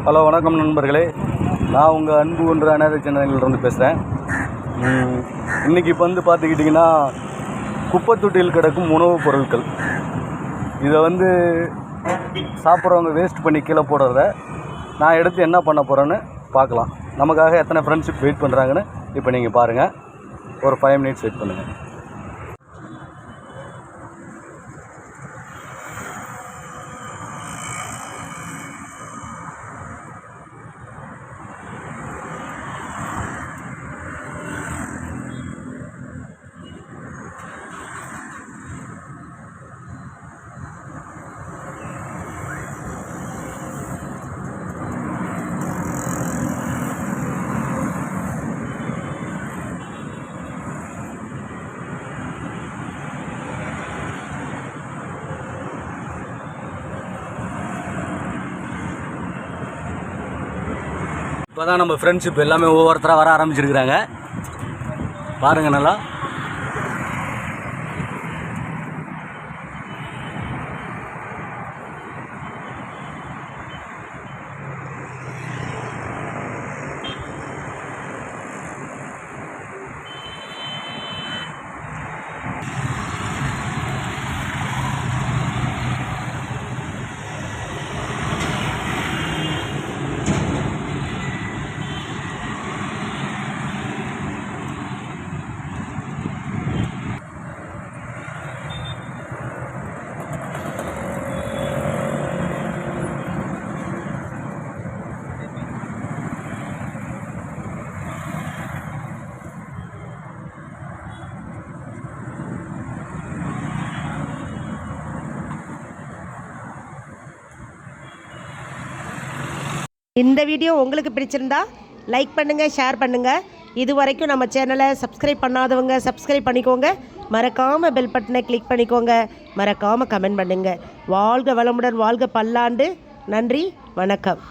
Hello, வணக்கம் நண்பர்களே. நான் உங்கள் அன்பு ஒன்று அனாதை சேனலிலிருந்து பேசுகிறேன். இன்றைக்கி இப்போ பார்த்துக்கிட்டிங்கன்னா, குப்பை தொட்டியில் கிடக்கும் உணவுப் பொருட்கள் இதை சாப்பிட்றவங்க வேஸ்ட் பண்ணி கீழே போடுறத நான் எடுத்து என்ன பண்ண போகிறேன்னு பார்க்கலாம். நமக்காக எத்தனை ஃப்ரெண்ட்ஷிப் வெயிட் பண்ணுறாங்கன்னு இப்போ நீங்கள் பாருங்கள். ஒரு 5 மினிட்ஸ் வெயிட் பண்ணுங்கள். இப்போ தான் நம்ம ஃப்ரெண்ட்ஷிப் எல்லாமே ஒவ்வொருத்தராக வர ஆரம்பிச்சிருக்கிறாங்க. பாருங்கள் நல்லா. இந்த வீடியோ உங்களுக்கு பிடிச்சிருந்தா லைக் பண்ணுங்கள், ஷேர் பண்ணுங்கள். இது வரைக்கும் நம்ம சேனலை சப்ஸ்கிரைப் பண்ணாதவங்க சப்ஸ்கிரைப் பண்ணிக்கோங்க. மறக்காமல் பெல் பட்டனை கிளிக் பண்ணிக்கோங்க. மறக்காமல் கமெண்ட் பண்ணுங்கள். வாழ்க வளமுடன், வாழ்க பல்லாண்டு. நன்றி, வணக்கம்.